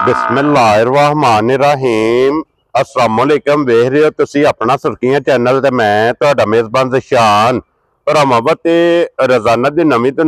बिस्मिल्लाहिर्रहमानिर्रहीम अस्सलामुअलैकुम वेख रहे हो तुसी अपना सुर्खियां चैनल ते मैं तुहाडा मेजबान ज़शान भरावां ते रोजाना दी नवीं तो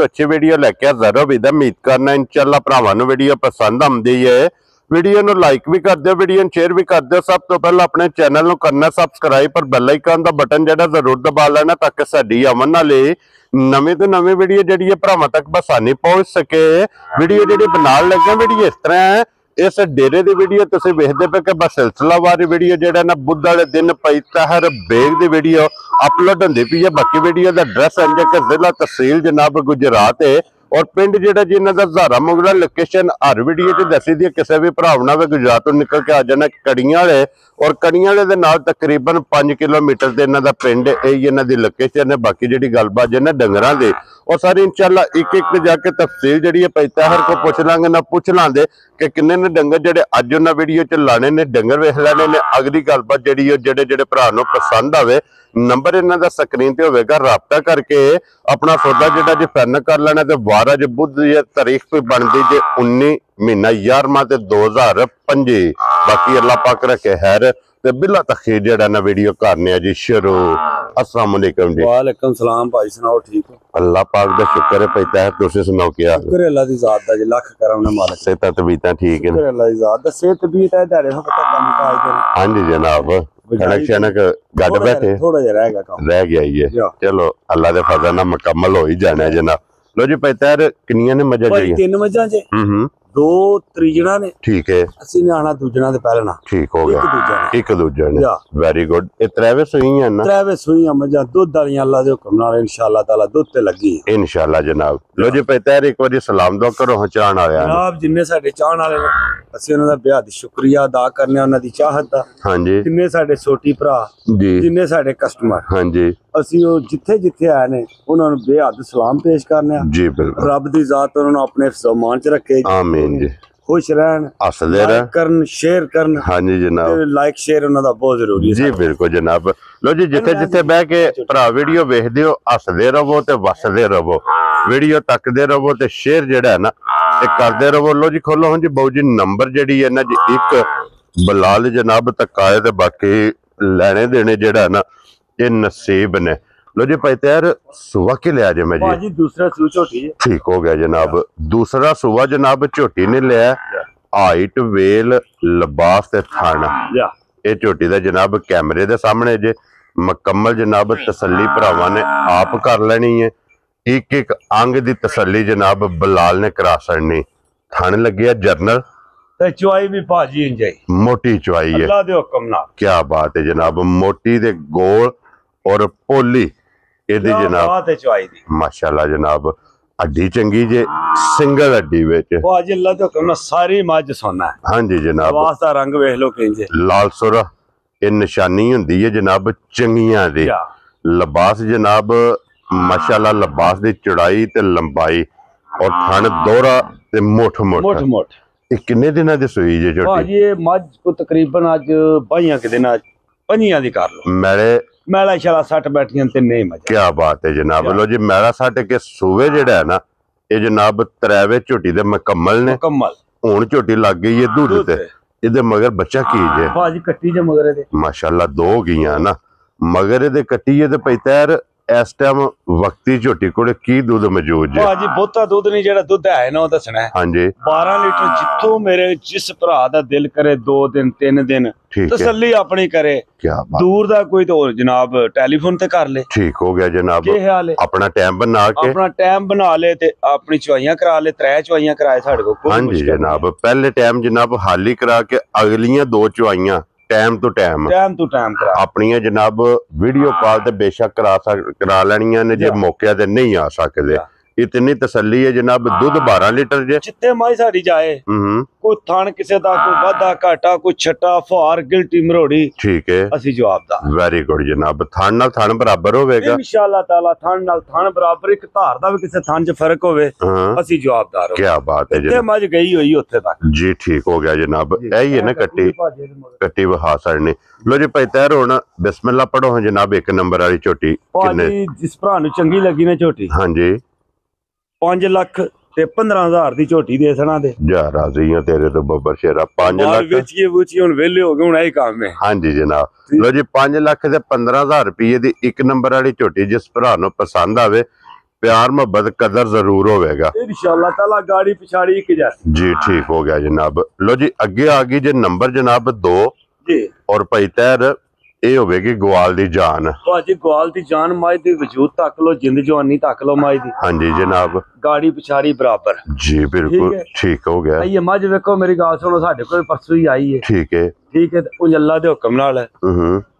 अच्छी वीडियो लैके हाज़र हो। उम्मीद करना इंशाअल्लाह भरावां नूं वीडियो पसंद आउंदी है। वीडियो नूं लाइक भी कर दिओ, वीडियो नूं शेयर भी कर दिओ। सब तो पहले अपने चैनल नूं करना सबसक्राइब पर बैल आइकन दा बटन जिहड़ा जरूर दबा लेना ताकि साडी आवन वाली नवीं तो नवीं वीडियो जिहड़ी है भरावां तक बसानी पहुंच सके। वीडियो जिहड़ी बनाउण लगे वीडियो इस तरह है, इस डेरे की वीडियो तुसीं वेखदे पे कि बस सिलसिलावार वीडियो जिहड़ा ना बुध वाले दिन पई तहर बेग की वीडियो अपलोड होंदी पई है। बाकी वीडियो का एड्रैस है कि जिला तहसील जनाब गुजरात है और पिंड जिहड़ा जी इन्हां दा ज़ारा मुगला। लोकेशन हर वीडियो च दसी दी किसी भी भरावना वे गुजरात तो निकल के आ जाना कड़ियां वाले और कड़ियां वाले दे नाल तकरीबन 5 किलोमीटर से इन्हां दा पिंड यही इन्हां दी लोकेशन है। बाकी जिहड़ी गलबात जे ना डंगरां दी और सारी इंशाअल्लाह एक एक जाके तफसील जिहड़ी है पैता हर को पुछ लांगे ना पुछ लांदे कि किन्ने ने डंगर जिहड़े अज उन्हां वीडियो च लाने ने डंगर वेख लैणे ने। अगली गलबात जिहड़ी है जिहड़े जिहड़े भरा नूं पसंद आवे नंबर इन्हां दा स्क्रीन ते होवेगा, राबता करके अपना सौदा जिहड़ा जे फाइनल कर लेना। ते वार अज बुध दी तारीख पे बनदी जे 19 महीना 11वां ते 2025। बाकी अल्लाह पाक रखे खैर ते बिला तखीर जिहड़ा ना वीडियो करने जी शुरू। अस्सलाम वालेकुम जी। वालेकुम सलाम भाई, सुनाओ ठीक हो? अल्लाह पाक दा शुक्र है पैता है, तुसी सुनाओ क्या? शुक्र अल्लाह दी जात दा जी, लख करम ने मालिक। सेहत तबीयतां ठीक है? शुक्र अल्लाह दी जात दा, सेहत तबीयत है दारे हो पता काम काज दे। हां जी जनाब, खड़क शनक गड बैठे थोड़ा जा रह गया काम, रह गया ये। चलो अल्लाह दे फजल नाल मुकम्मल हो ही जाना है जनाब। लो जी पैता है किन्नियां ने मजा भाई 3 मजा जे 2 त्रीजना ने, ठीक है। ਅਸੀਂ ਨੇ ਆਣਾ ਦੂਜਣਾ ਦੇ ਪਹਿਲਾਂ ਨਾ, ठीक हो गया एक दूजे ने। Very good. ये त्रैवे सुईयां ना? त्रैवे सुईयां मजा दुध वालियां अल्लाह दे हुक्म नाल इंशाअल्लाह ताला दुध ते लगी इंशाअल्लाह जनाब। लो जी पैता है एक बार सलाम दुआ करो चाहण वाले जनाब जिन्ने साडे चाहण वाले ने, ਅਸੀਂ ਉਹਨਾਂ ਦਾ बेहद शुक्रिया अदा करने ਉਹਨਾਂ ਦੀ ਚਾਹਤ ਦਾ। हां जी। जिन्ने साडे छोटी भरा जी, जिन्ने साडे कस्टमर, हां जी, ਅਸੀਂ ਉਹ ਜਿੱਥੇ ਜਿੱਥੇ ਆਏ ਨੇ ਉਹਨਾਂ ਨੂੰ ਬੇਹੱਦ ਸਲਾਮ ਪੇਸ਼ ਕਰਨੇ ਆ। जी बिल्कुल। ਰੱਬ ਦੀ ਜ਼ਾਤ ਉਹਨਾਂ ਨੂੰ ਆਪਣੇ ਸਮਾਨ ਚ ਰੱਖੇ, आमीन जी। खुश रहन, हसदे रह करन, शेयर करन। हाँ जी जनाब, लाइक शेयर उन्हां दा बहुत जरूरी है जी बिल्कुल जनाब। लो जी जिथे जिथे बह के भरा वीडियो वेखदे हो हसदे रहो ते वसदे रहो, वीडियो तकदे रहो ते शेयर जेड़ा है ना ते करदे रहो। लो जी खोलो जी बाऊ जी नंबर जेड़ी है ना जी एक बलाल जनाब तकाए ते बाकी लेने देने जेड़ा है ना ये नसीब ने। लो जी भाई तैयार सुबह के लिया जे मैं जी दूसरा सू झोटी है। ठीक हो गया जनाब। दूसरा सुबह जनाब झोटी ने लिया हाइट वेल लिबास ते थाना। ये झोटी दा जनाब कैमरे दे सामने जे मुकम्मल जनाब तसल्ली भरावां ने आप कर लेनी है। एक एक अंग दी तसल्ली जनाब बलाल ने करा छड़नी। थाने लगे जरनल ते चुआई भी भाजी इंजाई मोटी चुआई है, अल्लाह दे हुक्म नाल। क्या बात है जनाब, मोटी दे गोल और पोली एदी जनाब माशाल्लाह जनाब। हड्डी चंगी जे सिंगल हड्डी विच भाजी अल्लाह दे हुक्म नाल सारी मज सोना है। हां जी जनाब। आवाज दा रंग वेख लो किंजे लाल सुरा ये निशानी हुंदी है जनाब चंगियां दी। लिबास जनाब माशाल्लाह लिबास दी चौड़ाई ते लंबाई और थन दोहरा ते मोठ मोठ। ये किन्ने दिनां दी सूई जे छोटी? भाजी ये मज को तकरीबन आज 22 के दिन, आज 25 दी कर लो। मैला शाला 60 बैठियां ते नहीं मजा। क्या बात है जनाब। लो जी मैला 60 के सूवे जेड़ा है ना ये जनाब त्रैवे झोटी दे मुकम्मल ने। हुण झोटी लग गई है दूध ते इदे मगर बच्चा की जे भाजी कट्टी जे मगर दे माशाल्लाह 2 गईयां ना मगर दे कट्टी ते पैतार इस टाइम वक्ती झोटी कोले की दूध मौजूद है? भाजी बहुता दूध नहीं, जेड़ा दूध है ना दसना है। हां जी 12 लीटर जिथों मेरे जिस भरा दा दिल करे 2 दिन 3 दिन तसल्ली अपनी करे। क्या बात। दूर दा कोई तो जनाब टेलीफोन ते कर ले। ठीक हो गया जनाब। के हाल है? अपना टाइम बना ले ते अपनी चवाइयां करा ले। 3 चवाइयां कराए साडे को। हां जी जनाब। पहले टाइम जनाब हाली करा के अगलियां 2 चवाइयां टाइम टू टाइम करा अपनी जनाब वीडियो कॉल ते बेशक करा लेनियां ने जे मौके ते नहीं आ सकदे। इतनी तसल्ली है जनाब। दूध 12 लीटर जे जिते माई साडी जाए कोई थान किसे दा कोई वादा घाटा कोई छटा फुहार गिल्टी मरोड़ी ठीक है असि जवाब दा। वेरी गुड जनाब। थान नाल थान बराबर होवेगा इंशाअल्लाह ताला। थान नाल थान बराबर, एक धार दा भी किसे थान च फर्क होवे असि जवाबदार हो। क्या बात है जनाब। मज गई होई उत्थे तक जी। ठीक हो गया जनाब। यही है ना कट्टी वहा सरनी। लो जी भाई तैयार होना बिस्मिल्लाह पढ़ो जनाब। 1 नंबर वाली झोटी जिस भरा नूं चंगी लगी ना झोटी, हां जी 5 लाख ਤੇ 15000 ਦੀ ਝੋਟੀ ਦੇ ਸਣਾ ਦੇ ਜਾ ਰਾਜ਼ੀ ਆ ਤੇਰੇ ਤੋਂ ਬੱਬਰ ਸ਼ੇਰਾ 5 ਲੱਖ ਵੇਚੀਏ ਹੁਣ ਵੇਲੇ ਹੋ ਗਏ ਹੁਣ ਇਹ ਕੰਮ ਹੈ। ਹਾਂਜੀ ਜਨਾਬ ਲੋ ਜੀ 5 ਲੱਖ ਤੇ 15000 ਰੁਪਏ ਦੀ ਇੱਕ ਨੰਬਰ ਵਾਲੀ ਝੋਟੀ ਜਿਸ ਭਰਾ ਨੂੰ ਪਸੰਦ ਆਵੇ प्यार मोहब्बत कदर जरूर होगा इंशाअल्लाह ताला गाड़ी पिछाड़ी एक जैसी जी ठीक हो गया जनाब। लो जी अगे आ गई जे नंबर जनाब 2 जी और भाई तैर ये होगी ग्वाल दी जान भाजी ग्वाल दी जान माई दी वजूद तक लो जिंद जवानी तक लो माई दी। हाँ जी जनाब गाड़ी पिछाड़ी बराबर जी बिल्कुल ठीक हो गया। ये मज देखो मेरी गल सुनो साडे कोल परसों ही आई है ठीक है उन अल्लाह दे हुक्म नाल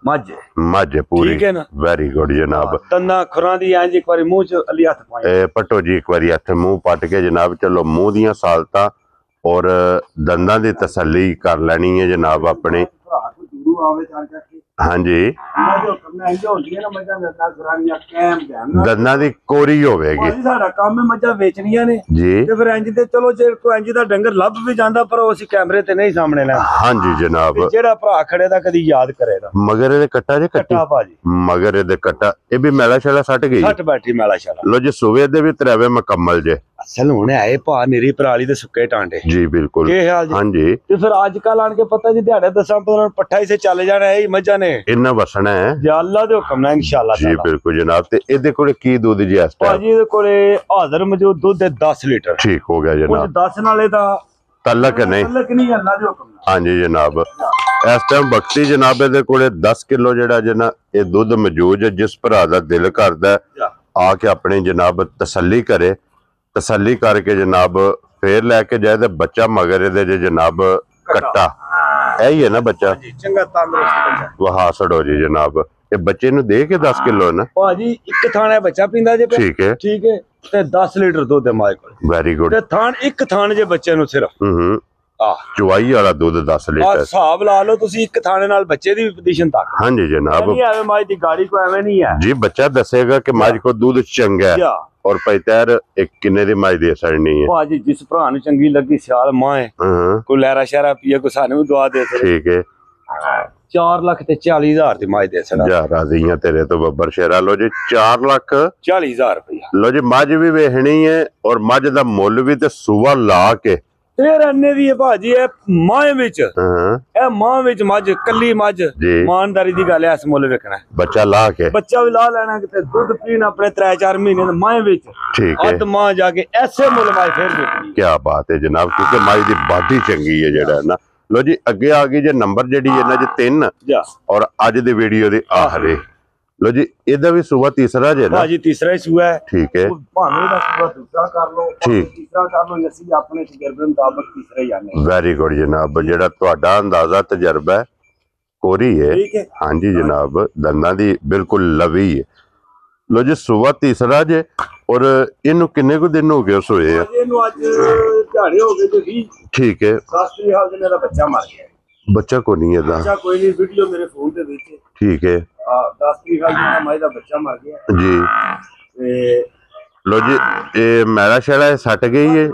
मज पूरी ठीक है ना वेरी गुड जनाब। तन्ना खुरां दी इंज एक बारी मुंह च अली हथ पाए पटो जी एक बारी हथ मुंह पट के जनाब चलो मुंह दियां सालतां और दंदां दी तसल्ली कर लेनी है जनाब अपने। हाँ जी दंदां दी कोरी होवेगी साडा काम है मज्जां वेचणियां ने जी ते फिर इंज ते चलो जे कोई इंज दा डंगर लभ भी जांदा पर उस कैमरे ते नहीं सामने लै। हाँ जी जनाब जेड़ा भरा खड़े दा कदी याद करेगा मगर ए कट्टा जे कट्टा भाजी मगर ए कट्टा ए भी मैला शैला सट गई सट बैठी मैला शैला। लो जी सुबह दे भी त्रेवे मुकम्मल जे असल हुणे आए भा निरी पराली दे सुक्के टांडे जी बिल्कुल के हाल जी। हाँ जी ते फिर आजकल आन के पता जी दिहाड़े 10-15 पट्ठा ही से चले जाना है मज्जा ने इन्ना वसना है या अल्लाह दे हुक्म नाल इंशाअल्लाह जी बिल्कुल जनाब। ते इहदे कोले की दूध जी इस टाइम भाजी दे कोले हाजिर मौजूद दूध 10 लीटर ठीक हो गया जनाब 10 नाले दा तलक नहीं अल्लाह दे हुक्म। हाँ जी जनाब इस टाइम बख्ती जनाब इहदे कोले 10 किलो जेड़ा जना ये दूध मौजूद है जिस भरा दा दिल करदा आके अपनी जनाब तसल्ली करे तसल्ली करके जनाब फिर लैके जाए तो बच्चा मगर ये जनाब कट्टा यही है ना बच्चा चंगा तंदुरुस्त बच्चा वहा सड़ो जी जनाब ये बच्चे नु दे के 10 किलो ना भाजी एक थाने बच्चा पींदा जे ठीक है ते 10 लीटर दूध है माए कोल वेरी गुड ते थान एक थान जे बच्चे नु सिर्फ चुवाई वाला दूध 10 लीटर हिसाब ला लो तुसी एक थाने नाल बच्चे दी पोजीशन तक। हाँ जी जनाब नहीं आवे माई दी गाड़ी को एवे नहीं है जी बच्चा दसेगा कि माज को दूध चंगा है और पैतर एक किन्ने दी माज दे सड़नी है भाजी जिस भरा नु चंगी लगी सियाल माए को लहरा शहरा पिए को साने भी दुआ दे ठीक है 4,40,000 दी माज दे सड़ा जा राजियां तेरे तो बब्बर शेरा। लो जी 4,40,000 रुपया लो जी मज भी वेहनी है और मज दा मुल भी ते सुबह ला के फिर अन्ने दी है भाजी है मां विच ए मां विच मज कल्ली मज ईमानदारी दी गल है इस मुल वेखना बच्चा ला के बच्चा भी ला लेना किते दूध पीना अपने 3-4 महीने मां विच ठीक है अद मां जाके ऐसे मुल मां फिर देखनी क्या बात है जनाब क्योंकि माई दी बाडी चंगी है जेड़ा ना। लो जी अगे आ गई जे नंबर जेडी है ना जे 3 और अज दी वीडियो दी आखिरी। लो जी इधर भी सुबह तीसरा जे ना हां जी तीसरा ही सुबह है ठीक है भावे दा सुबह दूसरा कर लो ठीक तीसरा कर लो ਅਸੀਂ ਆਪਣੇ ਤਜਰਬੇ ਮੁਤਾਬਕ तीसरा ही आने। वेरी गुड जनाब जेड़ा ਤੁਹਾਡਾ अंदाजा तजर्बा है कोरी है ठीक है हां जी जनाब दंदां दी बिल्कुल लवी है। लो जी सुबह तीसरा जे और इनु किन्ने को दिन हो गए सोए है इनु आज दिहाड़े हो गए जे 20 ठीक है 10 हाल दिन मेरा बच्चा मर गया बच्चा को नहीं है बच्चा कोई नहीं वीडियो मेरे फोन पे देखे ठीक है 10 हाल दिन माई दा बच्चा मर गया जी ते लो जी ये मैला शैला सट गई है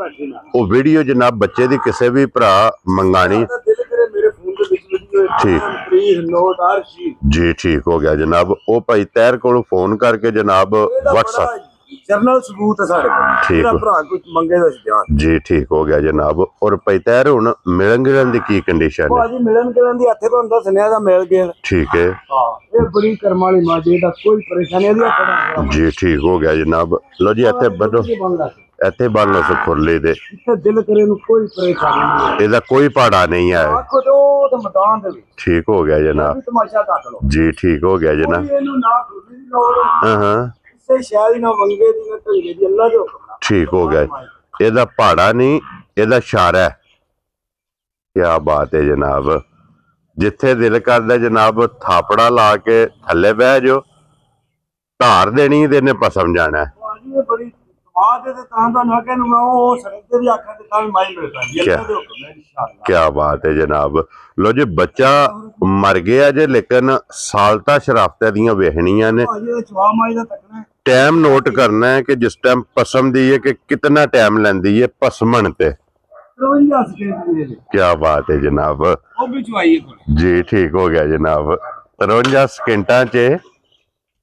वो वीडियो जनाब बच्चे दी किसे भी भरा मंगानी ठीक जी ठीक हो गया जनाब वो भाई तैर को फोन करके जनाब व्हाट्सएप जर्नल सबूत है सारे ठीक भरा कुछ मंगे दा जी ठीक हो गया जनाब। और भाई तैर हुन मिलन गिलन दी की कंडीशन है भाजी मिलन गिलन दी हथे तुहानू दसने दा मिल गया ठीक है हां ये बड़ी कर्म वाली मां जी दा कोई परेशानी दी हथे जी ठीक हो गया जनाब। लो जी हथे बनो इथे बन लो खुरली दे दिल करे नु कोई परेशानी नहीं एदा कोई पहाड़ा नहीं है आखो तो मैदान दे ठीक हो गया जनाब तमाशा तक लो जी ठीक हो गया जनाब एनु ना खुरली दी लोड़ हां से शायद ना वंगे दी ना ढंगे दी अल्लाह दे हुक्म ठीक हो गया एदा पहाड़ा नहीं एदा इशारा है। क्या बात है जनाब जिथे दिल करदा जनाब थापड़ा ला के थल्ले बह जाओ धार देनी ते इन्ने पसम जाना है बड़ी क्या बात है जनाब। लो जी बच्चा मर गया जे लेकिन सालता शराफत दियां वेहनियां ने टाइम नोट करना है कि जिस टाइम पसम दी है कि कितना टाइम लेंदी है पसमन ते क्या बात है जनाब जी ठीक हो गया जनाब 53 सेकंडा च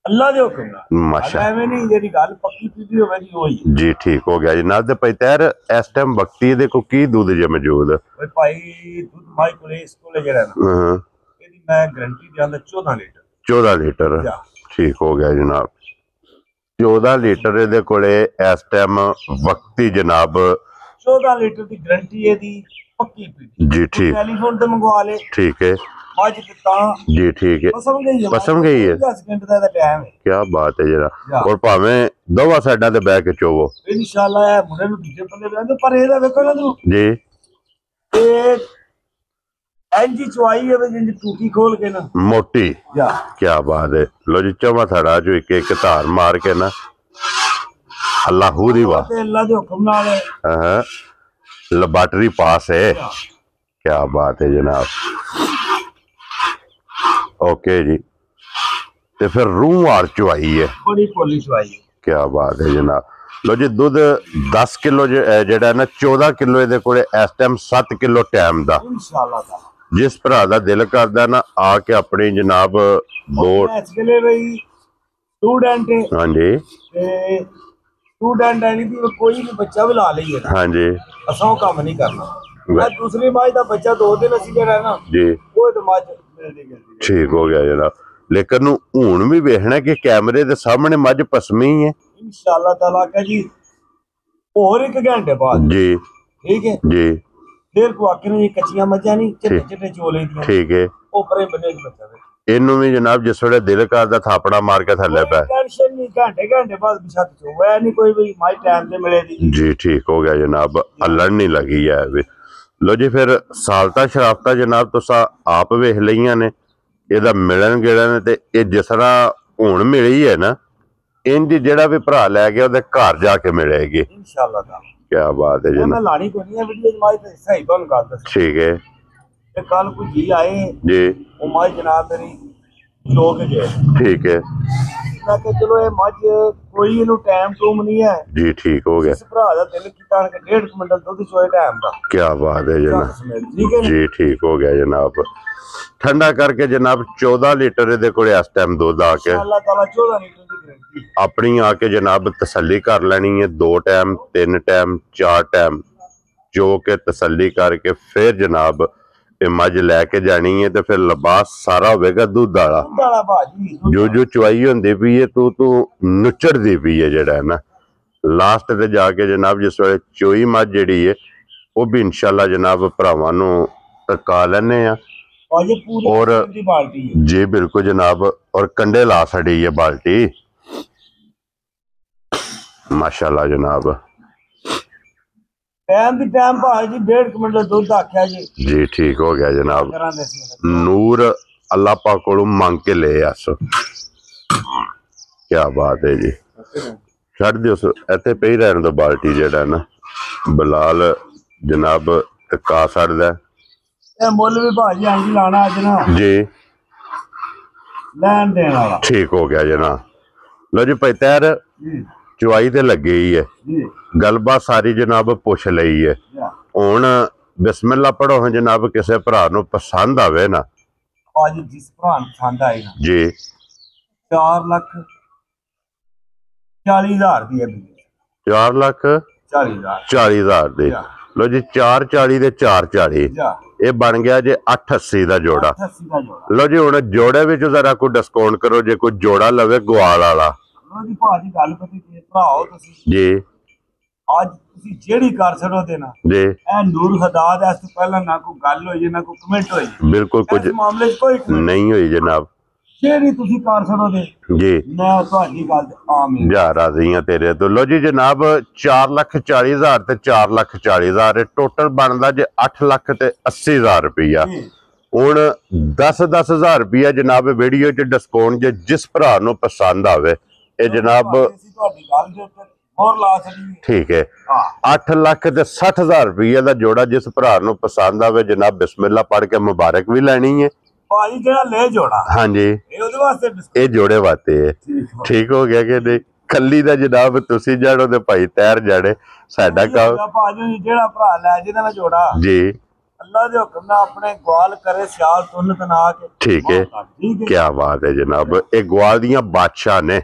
अल्लाह दे हुक्म नाल माशा एवें नहीं जेडी गल पक्की पीती होवे दी होई जी ठीक हो गया जनाब। ते पैतर इस टाइम वक्ती दे को की दूध जे मौजूद ओए भाई दूध माई कोले इस कोले जेड़ा ना एदी मैं गारंटी देंदा 14 लीटर 14 लीटर ठीक हो गया जनाब। 14 लीटर ਇਹਦੇ ਕੋਲੇ ਇਸ ਟਾਈਮ ਵਕਤੀ ਜਨਾਬ 14 ਲੀਟਰ ਦੀ ਗਾਰੰਟੀ ਇਹਦੀ ਪੱਕੀ ਪੀਤੀ जी ठीक ਟੈਲੀਫੋਨ ਤੇ ਮੰਗਵਾ ਲੇ ठीक है ਅੱਜ ਤੇ ਤਾਂ जी ठीक है पसम गई है 10 ਮਿੰਟ ਦਾ ਟਾਈਮ ਹੈ क्या बात है जरा और भावें दोवा साइडा ते बैठ के चोवो इंशाल्लाह है मुंडे नु दੂਜੇ ਪੱਲੇ ਰਹਿੰਦੇ ਪਰ ਇਹਦਾ ਵੇਖੋ ਨਾ ਤੂੰ जी ਇਹ ਐਂਜੀ ਚਵਾਈ ਹੈ ਜਿੰਜ ਟੂਟੀ ਖੋਲ ਕੇ ਨਾ मोटी क्या बात है। लो जी चौवा थड़ा जो एक धार मार के ना अल्लाह दी वाह ਤੇ ਅੱਲਾ ਦੇ ਹੁਕਮ ਨਾਲ हाँ लेबॉर्टरी पास है क्या बात है जनाब। ओके जी ते फिर रूह वार चुआई है बड़ी पोली चवाई है क्या बात है जनाब। लो जी दूध 10 किलो जेड़ा ना 14 किलो ਇਹਦੇ ਕੋਲੇ ਇਸ ਟਾਈਮ 7 ਕਿਲੋ ਟਾਈਮ ਦਾ इंशाल्लाह ताला जिस भरा ਦਾ ਦਿਲ ਕਰਦਾ ਨਾ ਆ ਕੇ ਆਪਣੀ ਜਨਾਬ ਦੋ ਇਸ ਵੇਲੇ ਬਈ ਸਟੂਡੈਂਟ ਹਾਂਜੀ ਤੇ ਸਟੂਡੈਂਟ ਐ ਨਹੀਂ ਵੀ ਕੋਈ ਵੀ ਬੱਚਾ ਵੀ ਲਾ ਲਈਏ ਹਾਂਜੀ ਅਸਾਂ ਉਹ ਕੰਮ ਨਹੀਂ ਕਰਨਾ ਮੈਂ ਦੂਸਰੀ ਮਾਝ ਦਾ ਬੱਚਾ 2 ਦਿਨ ਅਸੀਂ ਜਿਹੜਾ ਨਾ ਜੀ ਉਹ ਤੇ ਮੱਝ ਮਿਲਦੀ ਗਿਲਦੀ ਠੀਕ ਹੋ ਗਿਆ ਜਨਾਬ। ਲੇਕਿਨ ਨੂੰ ਹੁਣ ਵੀ ਵੇਖਣਾ ਕਿ ਕੈਮਰੇ ਦੇ ਸਾਹਮਣੇ ਮੱਝ ਪਸਮੀ ਹੈ इंशाल्लाह ताला का जी और 1 घंटे बाद जी ठीक है जी फिर को आके ये कच्चियां मज्जा नहीं चिट्टे चिट्टे चोले दियां ठीक है ऊपरे बने एक बच्चा ਇਹਨੂੰ ਵੀ ਜਨਾਬ ਜਿਸ ਵੇਲੇ ਦਿਲ ਕਰਦਾ ਥਾਪੜਾ ਮਾਰ ਕੇ ਥੱਲੇ ਪੈ टेंशन नहीं घंटे बाद बिछा के चो है नहीं कोई भी माई टाइम से मिले दी जी ठीक हो गया जनाब। अल्लड़ नहीं लगी है भी। लो जी फिर सालता शराफता जनाब तुसा आप वेख लईयां ने ਇਹਦਾ ਮਿਲਣ ਗਿਲਣ ਤੇ ਇਹ ਜਿਸ ਤਰ੍ਹਾਂ ਹੁਣ ਮਿਲੀ ਹੈ ਨਾ ਇੰਜ ਜਿਹੜਾ ਵੀ ਭਰਾ ਲੈ ਗਿਆ ਉਹਦੇ ਘਰ ਜਾ ਕੇ ਮਿਲੇਗੀ इंशाल्लाह ताला क्या बात है मैं जनाब। लानी को नहीं है वीडियो माई तो सही तो गल दस ठीक है ते कल कोई जी आए जी वो माई जनाब मेरी सो के गए ठीक है मैं कहा चलो ये मझ कोई इनू टाइम टूम नहीं है जी ठीक हो गया इस भरा दा दिल कीता कि 1.5 क्विंटल दुध चोए टाइम दा क्या बात है जनाब। ठीक है जी ठीक हो गया जनाब। ठंडा करके जनाब 14 लीटर ਇਹਦੇ ਕੋਲੇ ਇਸ ਟਾਈਮ ਦੁੱਧ ਆ ਕੇ अल्लाह ताला 14 लीटर की गारंटी ਆਪਣੀ ਆ ਕੇ ਜਨਾਬ ਤਸੱਲੀ ਕਰ ਲੈਣੀ ਹੈ 2 ਟਾਈਮ 3 ਟਾਈਮ 4 ਟਾਈਮ ਜੋ ਕੇ ਤਸੱਲੀ ਕਰਕੇ ਫਿਰ ਜਨਾਬ ਇਹ ਮੱਝ ਲੈ ਕੇ ਜਾਣੀ ਹੈ ਤੇ ਫਿਰ ਲਿਬਾਸ ਸਾਰਾ ਹੋਵੇਗਾ ਦੁੱਧ ਵਾਲਾ दाला भाजी ਜੋ ਚੁਆਈ ਹੁੰਦੀ ਪਈ ਹੈ ਤੂੰ ਨੁੱਚੜਦੀ ਪਈ ਹੈ ਜਿਹੜਾ ਨਾ ਲਾਸਟ ਤੇ ਜਾ ਕੇ ਜਨਾਬ ਜਿਸ ਵੇਲੇ ਚੋਈ ਮੱਝ ਜਿਹੜੀ ਹੈ ਉਹ ਵੀ ਇਨਸ਼ਾਅੱਲਾ ਜਨਾਬ ਭਰਾਵਾਂ ਨੂੰ ਟਕਾ ਲੈਣੇ ਆ और ये पूरी और की बाल्टी है जी बिल्कुल जनाब और कंडे ला सड़ी ये बाल्टी माशाल्लाह जनाब। टाइम भी टाइम भाजी 1.5 क्विंटल दूध आख्या जी जी ठीक हो गया जनाब। करा दे सी नूर अल्लाह पाक कोलों मांग के ले आस क्या बात है जी। छड़ दियो इत्थे पई रहन दो बाल्टी जेड़ा ना बिलाल जनाब टका छड़दा ए मुੱਲ भी भाजी आंगी लाना आज ना जी ਲੈਣ ਦੇਣ ਵਾਲਾ ठीक हो गया जनाब। लो जी पैतर जी चुवाई ते लगी ही है जी गलबात सारी जनाब पुछ लई है या ਹੁਣ ਬਿਸਮਿਲ੍ਲਾ ਪੜੋ ਹਾਂ ਜਨਾਬ ਕਿਸੇ ਭਰਾ ਨੂੰ ਪਸੰਦ ਆਵੇ ਨਾ ਭਾਜੀ ਜਿਸ ਭਰਾ ਨੂੰ ਪਸੰਦ ਆਈ ਨਾ ਜੀ 4 ਲੱਖ 40,000 ਦੀ ਹੈ ਵੀ 4 ਲੱਖ 40,000 40,000 ਦੇ ਲੋ ਜੀ 440 ਦੇ 440 ਜਾ ਇਹ ਬਣ ਗਿਆ ਜੇ 880 ਦਾ ਜੋੜਾ 88 ਦਾ ਜੋੜਾ ਲੋ ਜੀ ਹੁਣ ਜੋੜੇ ਵਿੱਚ ਜ਼ਰਾ ਕੋਈ ਡਿਸਕਾਊਂਟ ਕਰੋ ਜੇ ਕੋਈ ਜੋੜਾ ਲਵੇ ਗਵਾਲ ਵਾਲਾ ਲੋ ਜੀ ਭਾਜੀ ਗੱਲ ਪਤੀ ਤੇ ਭਰਾਓ ਤੁਸੀਂ ਜੀ ਅੱਜ ਤੁਸੀਂ ਜਿਹੜੀ ਕਰ ਸਕੋਦੇ ਨਾ ਜੀ ਇਹ ਨੂਰ ਹਦਾਦ ਇਸ ਤੋਂ ਪਹਿਲਾਂ ਨਾ ਕੋਈ ਗੱਲ ਹੋਈ ਨਾ ਕੋਈ ਕਮੈਂਟ ਹੋਈ ਬਿਲਕੁਲ ਕੁਝ ਇਸ ਮਾਮਲੇ 'ਚ ਕੋਈ comment ਨਹੀਂ ਹੋਈ ਜਨਾਬ ਜਿਹੜੀ ਤੁਸੀਂ ਕਰ ਸਕੋਦੇ ਜੀ ਮੈਂ ਤੁਹਾਡੀ ਗੱਲ ਤੇ ਆਮੀਨ ਜਾ ਰਾਜ਼ੀ ਆ ਤੇਰੇ ਤੋਂ ਲੋ ਜੀ ਜਨਾਬ 4,40,000 ਤੇ 4,40,000 ਟੋਟਲ ਬਣਦਾ ਜੇ 8 ਲੱਖ ਤੇ 80,000 ਰੁਪਇਆ ਹੁਣ 10,000 ਰੁਪਇਆ ਜਨਾਬ ਵੀਡੀਓ 'ਚ ਡਿਸਕਾਊਂਟ ਜੇ ਜਿਸ ਭਰਾ ਨੂੰ ਪਸੰਦ ਆਵੇ ਇਹ ਜਨਾਬ ਅਸੀਂ ਤੁਹਾਡੀ ਗੱਲ ਦੇ ਉੱਤੇ ਹੋਰ ਲਾ ਸਕੀਏ ਠੀਕ ਹੈ ਹਾਂ 8 ਲੱਖ ਤੇ 60,000 ਰੁਪਇਆ ਦਾ ਜੋੜਾ ਜਿਸ ਭਰਾ ਨੂੰ ਪਸੰਦ ਆਵੇ ਜਨਾਬ ਬਿਸਮਿਲ੍ਲਾ ਪੜ੍ਹ ਕੇ ਮੁਬਾਰਕ ਵੀ ਲੈਣੀ ਹੈ ਭਾਜੀ ਜਿਹੜਾ ਲੈ ਜੋੜਾ ਹਾਂਜੀ ਇਹ ਉਹਦੇ ਵਾਸਤੇ ਇਹ ਜੋੜੇ ਵਾਤੇ ਹੈ ਠੀਕ ਹੋ ਗਿਆ ਕਿ ਨਹੀਂ ਕੱਲੀ ਦਾ ਜਨਾਬ ਤੁਸੀਂ ਜਾਣੋ ਤੇ ਭਾਈ ਤੈਰ ਜਾੜੇ ਸਾਡਾ ਕੰਮ ਭਾਜੀ ਜਿਹੜਾ ਭਰਾ ਲੈ ਜਿਹਦਾ ਨਾਲ ਜੋੜਾ ਜੀ अल्लाह दे हुक्म नाल अपने ग्वाल करे सियाल तुन तना के ठीक है क्या बात है जनाब ये ग्वाल दियां बादशाह ने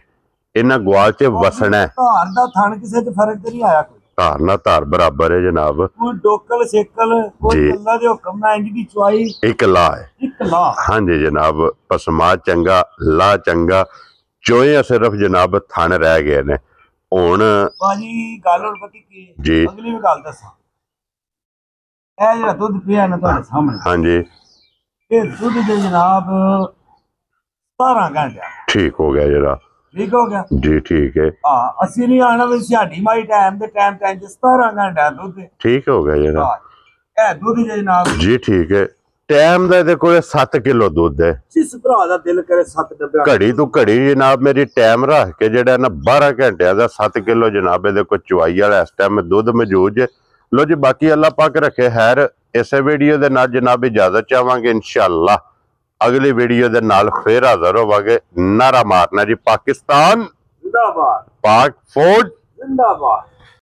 इन्हां ग्वाल च वसना है धार दा थण किसे च फर्क ते नहीं आया कोई धार ना धार बराबर है जनाब कोई डोकल सेकल कोई अल्लाह दे हुक्म नाल इंज दी चवाई एक ला है हां जी जनाब पसमा चंगा ला चंगा चोए सिर्फ जनाब थण रह गए ने हुण भाजी गल हुण पता की जी अगली भी गल दसा ਇਹ ਜਿਹੜਾ ਦੁੱਧ ਪਿਆ ਨਾ ਤੁਹਾਡੇ ਸਾਹਮਣੇ ਹਾਂਜੀ ਇਹ ਦੁੱਧ ਦੇ ਜਨਾਬ 17 ਘੰਟੇ ਠੀਕ ਹੋ ਗਿਆ ਜਰਾ ਠੀਕ ਹੋ ਗਿਆ ਜੀ ਠੀਕ ਹੈ ਹਾਂ ਅਸੀਂ ਨਹੀਂ ਆਣਾ ਵੀ ਸਾਡੀ ਮਾਈ ਟਾਈਮ ਦੇ ਟਾਈਮ 17 ਘੰਟੇ ਦੁੱਧ ਠੀਕ ਹੋ ਗਿਆ ਜਰਾ ਇਹ ਦੁੱਧ ਦੇ ਜਨਾਬ ਜੀ ਠੀਕ ਹੈ ਟਾਈਮ ਦਾ ਇਹਦੇ ਕੋਲ 7 ਕਿਲੋ ਦੁੱਧ ਹੈ ਜਿਸ ਭਰਾ ਦਾ ਦਿਲ ਕਰੇ 7 ਡੱਬੇ ਘੜੀ ਤੋਂ ਘੜੀ ਜਨਾਬ ਮੇਰੀ ਟਾਈਮ ਰੱਖ ਕੇ ਜਿਹੜਾ ਨਾ 12 ਘੰਟਿਆਂ ਦਾ 7 ਕਿਲੋ ਜਨਾਬ ਇਹਦੇ ਕੋਲ ਚੁਆਈ ਵਾਲਾ ਇਸ ਟਾਈਮ ਦੁੱਧ ਮੌਜੂਦ ਹੈ लो जी बाकी अल्लाह पाक रखे खैर इस वीडियो दे नाल जनाब इजाजत चाहांगे इंशाअल्लाह अगली वीडियो दे नाल फिर हाजिर होवांगे नारा मारना जी पाकिस्तान जिंदाबाद पाक फौज जिंदाबाद।